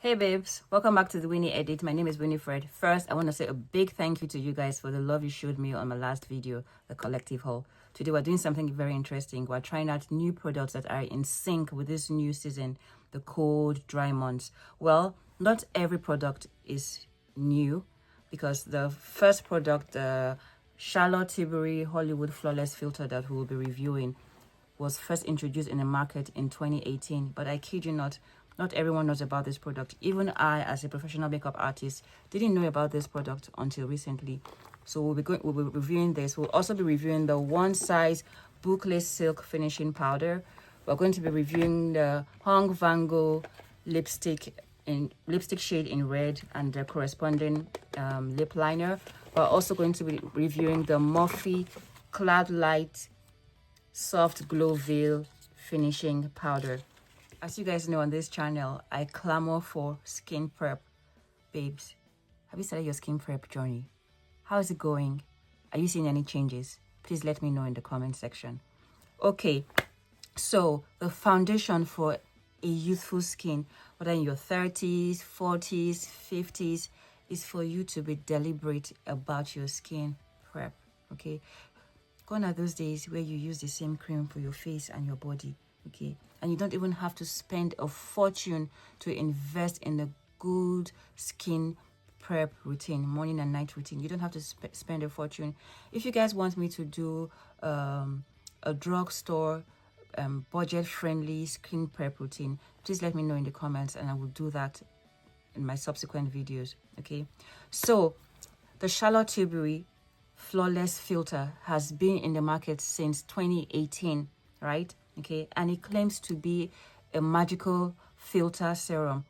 Hey babes, welcome back to the Winnie edit. My name is Winnie Fred. First, I want to say a big thank you to you guys for the love you showed me on my last video, the collective haul. Today we're doing something very interesting. We're trying out new products that are in sync with this new season, the cold, dry months. Well, not every product is new because the first product, the Tilbury Hollywood Flawless Filter that we will be reviewing, was first introduced in the market in 2018. But I kid you not everyone knows about this product. Even I, as a professional makeup artist, didn't know about this product until recently. So we'll be reviewing this. We'll also be reviewing the one size Bouclé Silk finishing powder. We're going to be reviewing the Vanngo lipstick shade in red and the corresponding lip liner. We're also going to be reviewing the Morphe Cloud Light Soft Glow Veil finishing powder. As you guys know, on this channel, I clamor for skin prep. Babes, have you started your skin prep journey? How is it going? Are you seeing any changes? Please let me know in the comment section. Okay, so the foundation for a youthful skin, whether in your 30s, 40s, 50s, is for you to be deliberate about your skin prep, okay? Gone are those days where you use the same cream for your face and your body, okay? And you don't even have to spend a fortune to invest in a good skin prep routine, morning and night routine. You don't have to spend a fortune. If you guys want me to do a drugstore budget-friendly skin prep routine, please let me know in the comments and I will do that in my subsequent videos, okay? So the Tilbury Flawless Filter has been in the market since 2018, right? Okay, and it claims to be a magical filter serum.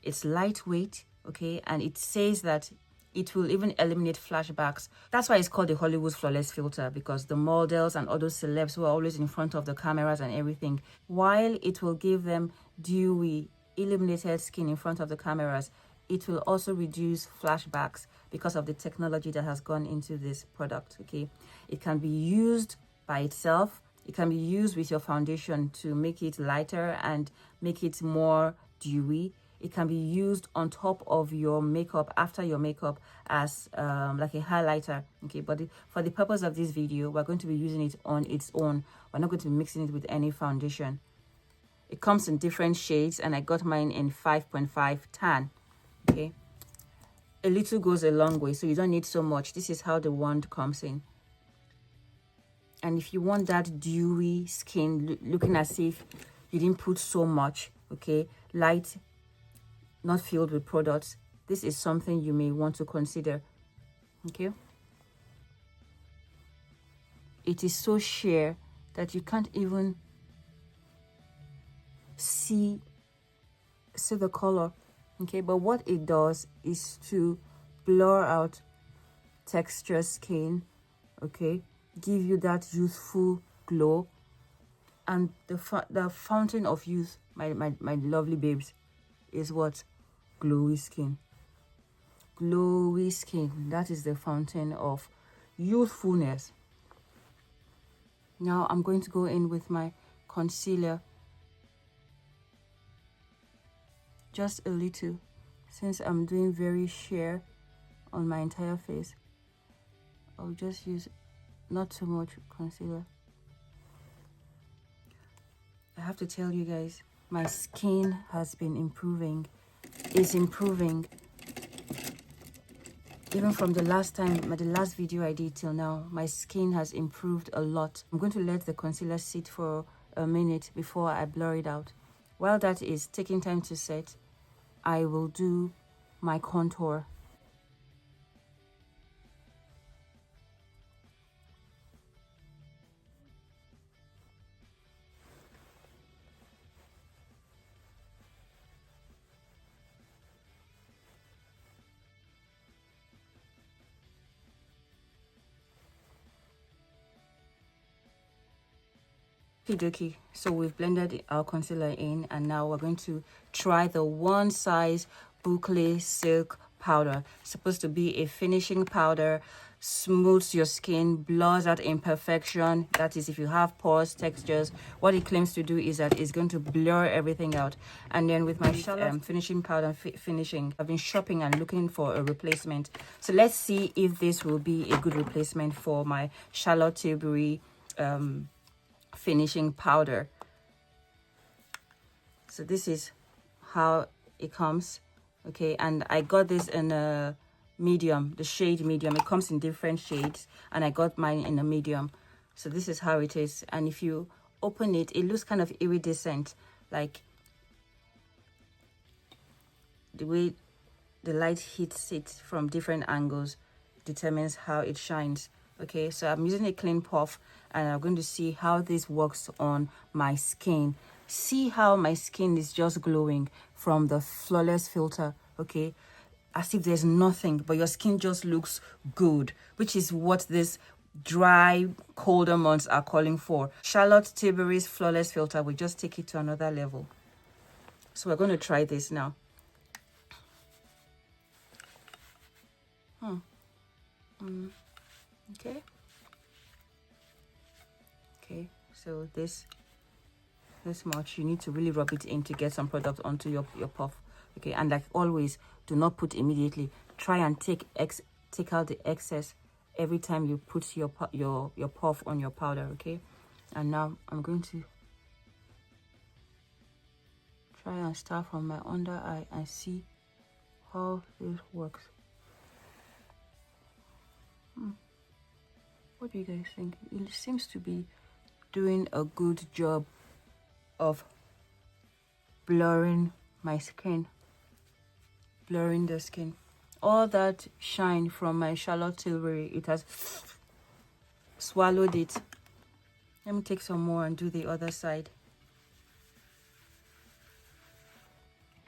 It's lightweight, okay, and it says that it will even eliminate flashbacks. That's why it's called the Hollywood Flawless Filter, because the models and all those celebs who are always in front of the cameras and everything, while it will give them dewy, illuminated skin in front of the cameras, it will also reduce flashbacks because of the technology that has gone into this product, okay? It can be used by itself. It can be used with your foundation to make it lighter and make it more dewy. It can be used on top of your makeup, after your makeup, as like a highlighter, okay? But for the purpose of this video, we're going to be using it on its own. We're not going to be mixing it with any foundation. It comes in different shades, and I got mine in 5.5 tan, okay? A little goes a long way, so you don't need so much. This is how the wand comes in. And if you want that dewy skin, looking as if you didn't put so much, okay, light, not filled with products, this is something you may want to consider, okay? It is so sheer that you can't even see the color, okay? But what it does is to blur out texture skin, okay? Give you that youthful glow, and the fountain of youth, my lovely babes, is what? Glowy skin. Glowy skin, that is the fountain of youthfulness. Now I'm going to go in with my concealer, just a little, since I'm doing very sheer on my entire face. I'll just use not too much concealer. I have to tell you guys, my skin has been improving. It's improving. Even from the last video I did till now, my skin has improved a lot. I'm going to let the concealer sit for a minute before I blur it out. While that is taking time to set, I will do my contour. Okie, so we've blended our concealer in, and now we're going to try the one size Bouclé Silk Powder. It's supposed to be a finishing powder, smooths your skin, blurs out imperfection. That is, if you have pores, textures, what it claims to do is that it's going to blur everything out. And then with my finishing powder finishing, I've been shopping and looking for a replacement. So let's see if this will be a good replacement for my Charlotte Tilbury finishing powder. So this is how it comes. Okay, and I got this in a medium, the shade medium. It comes in different shades, and I got mine in a medium. So this is how it is. And if you open it, it looks kind of iridescent, like the way the light hits it from different angles determines how it shines. Okay, so I'm using a clean puff, and I'm going to see how this works on my skin. See how my skin is just glowing from the flawless filter. Okay, as if there's nothing, but your skin just looks good, which is what this dry, colder months are calling for. Charlotte Tilbury's flawless filter will just take it to another level. So we're going to try this now. Okay, so this much, you need to really rub it in to get some product onto your puff. Okay, and like always, do not put immediately. Try and take out the excess every time you put your puff on your powder. Okay, and now I'm going to try and start from my under eye and see how this works. What do you guys think? It seems to be doing a good job of blurring my skin, blurring the skin. All that shine from my Charlotte Tilbury, it has swallowed it. Let me take some more and do the other side.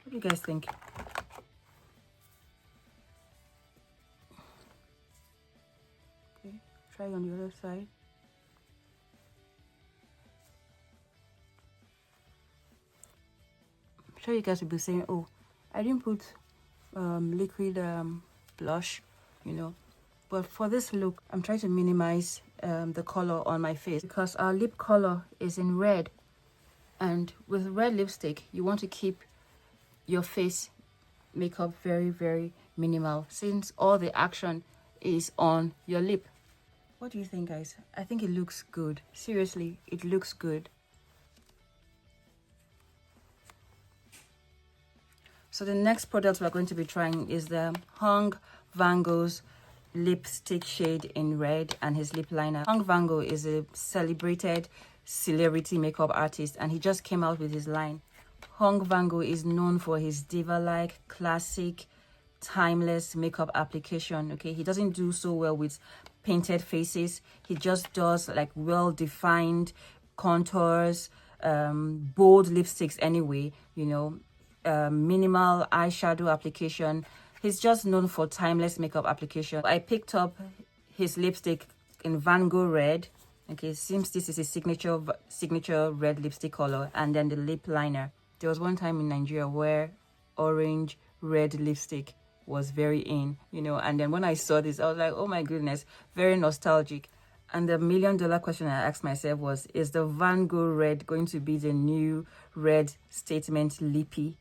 What do you guys think? Okay, try on the other side. I'm sure you guys will be saying, oh, I didn't put liquid blush, you know, but for this look I'm trying to minimize the color on my face, because our lip color is in red, and with red lipstick you want to keep your face makeup very, very minimal, since all the action is on your lip. What do you think, guys? I think it looks good. Seriously, it looks good. So the next product we're going to be trying is the Vanngo'S lipstick shade in red and his lip liner. Vanngo is a celebrated celebrity makeup artist, and he just came out with his line. Vanngo is known for his diva-like, classic, timeless makeup application. Okay, he doesn't do so well with painted faces. He just does like well-defined contours, bold lipsticks anyway, you know, minimal eyeshadow application. He's just known for timeless makeup application. I picked up his lipstick in Vanngo Red. Okay, seems this is his signature red lipstick color, and then the lip liner. There was one time in Nigeria where orange red lipstick was very in, you know, and then when I saw this, I was like, oh my goodness, very nostalgic. And the million-dollar question I asked myself was, is the Vanngo Red going to be the new red statement lippy,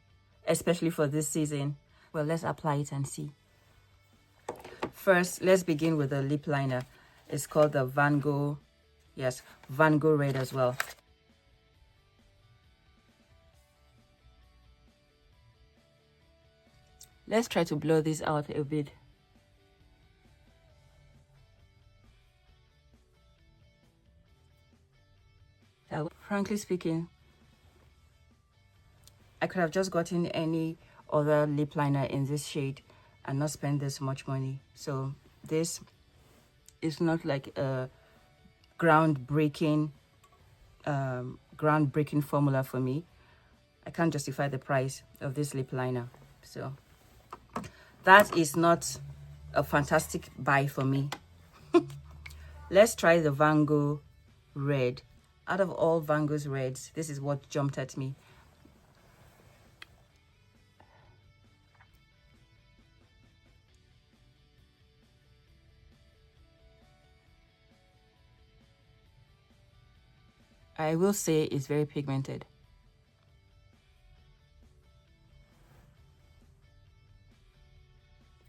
especially for this season? Well, let's apply it and see. First, let's begin with the lip liner. It's called the Vanngo, yes, Vanngo Red as well. Let's try to blur this out a bit. Frankly speaking, I could have just gotten any other lip liner in this shade and not spend this much money. So this is not like a groundbreaking formula for me. I can't justify the price of this lip liner. So that is not a fantastic buy for me. Let's try the Vanngo Red. Out of all Vanngo's reds, this is what jumped at me. I will say it's very pigmented.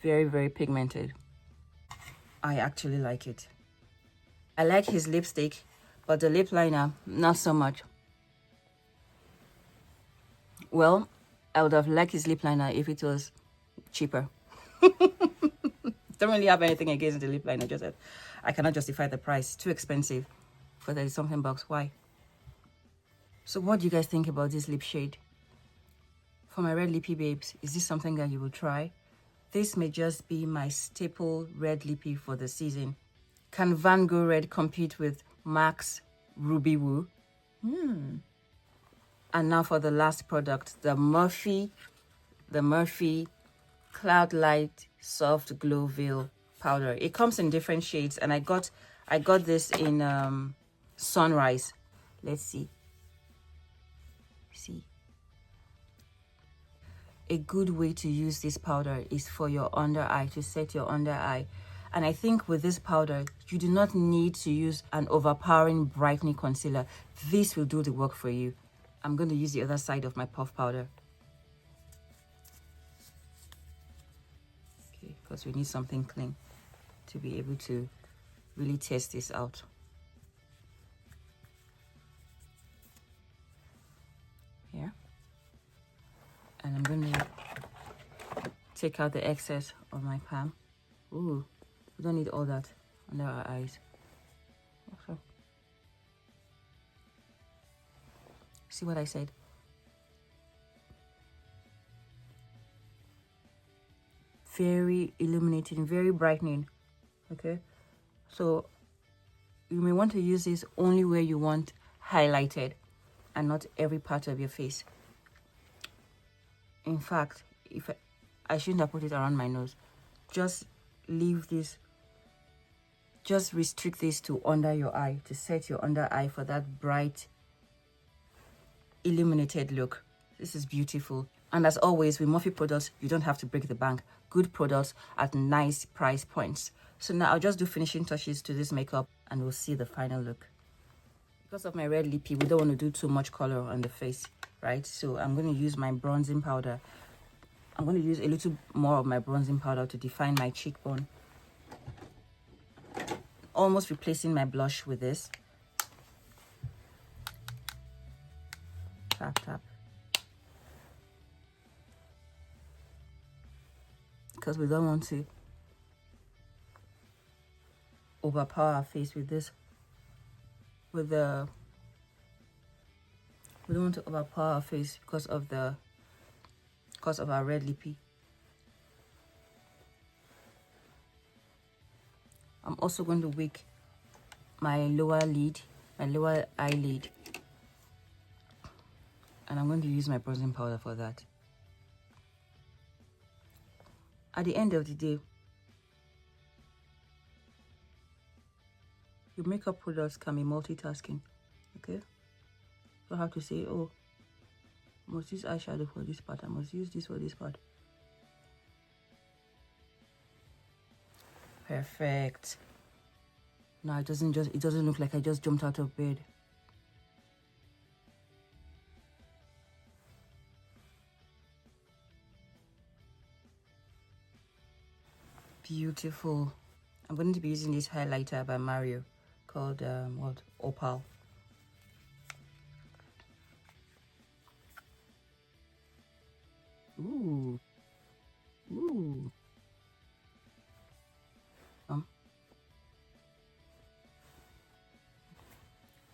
Very, very pigmented. I actually like it. I like his lipstick, but the lip liner, not so much. Well, I would have liked his lip liner if it was cheaper. Don't really have anything against the lip liner, just that I cannot justify the price. Too expensive for 30 something bucks. Why? So what do you guys think about this lip shade? For my red lippy babes, is this something that you will try? This may just be my staple red lippy for the season. Can Vanngo Red compete with MAC's Ruby Woo? And now for the last product, the Morphe Cloud Light Soft Glow Veil Powder. It comes in different shades, and I got this in Sunrise. Let's see. A good way to use this powder is for your under eye, to set your under eye. And I think with this powder, you do not need to use an overpowering brightening concealer. This will do the work for you. I'm going to use the other side of my puff powder. Okay, because we need something clean to be able to really test this out. Here. And I'm going to take out the excess of my palm. Ooh, we don't need all that under our eyes. Also, see what I said? Very illuminating, very brightening. Okay, so you may want to use this only where you want highlighted and not every part of your face. In fact, if I shouldn't have put it around my nose. Just leave this, just restrict this to under your eye, to set your under eye for that bright, illuminated look. This is beautiful. And as always, with Morphe products, you don't have to break the bank. Good products at nice price points. So now I'll just do finishing touches to this makeup and we'll see the final look. Because of my red lippy, we don't want to do too much color on the face, right? So I'm going to use my bronzing powder. I'm going to use a little more of my bronzing powder to define my cheekbone. Almost replacing my blush with this. Tap, tap. Because we don't want to overpower our face with this. We don't want to overpower our face because of our red lippy. I'm also going to wig my lower eyelid, and I'm going to use my bronzing powder for that. At the end of the day, your makeup products can be multitasking, okay? You don't have to say, oh, I must use eyeshadow for this part, I must use this for this part. Perfect. Now it doesn't look like I just jumped out of bed. Beautiful. I'm going to be using this highlighter by Mario called Opal. Ooh.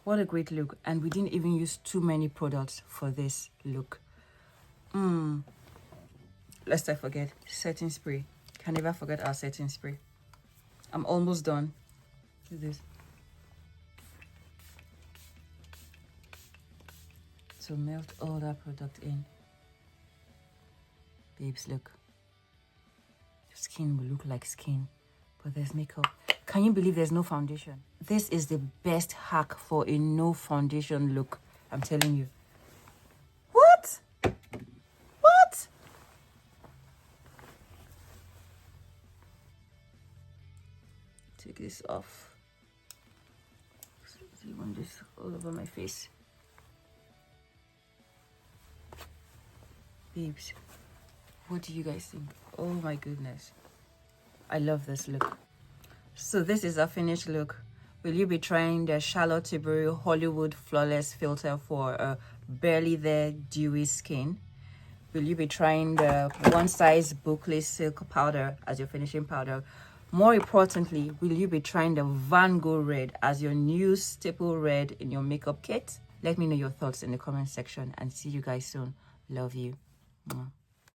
What a great look. And we didn't even use too many products for this look. Lest I forget, setting spray. Can never forget our setting spray. I'm almost done with this. So melt all that product in. Babes, look. Your skin will look like skin, but there's makeup. Can you believe there's no foundation? This is the best hack for a no foundation look. I'm telling you. What? What? Take this off. Do you want this all over my face? Babes, what do you guys think? Oh my goodness. I love this look. So this is a finished look. Will you be trying the Tilbury Hollywood Flawless Filter for a barely there dewy skin? Will you be trying the One Size Bouclé Silk Powder as your finishing powder? More importantly, will you be trying the Vanngo Red as your new staple red in your makeup kit? Let me know your thoughts in the comment section and see you guys soon. Love you. Mwah.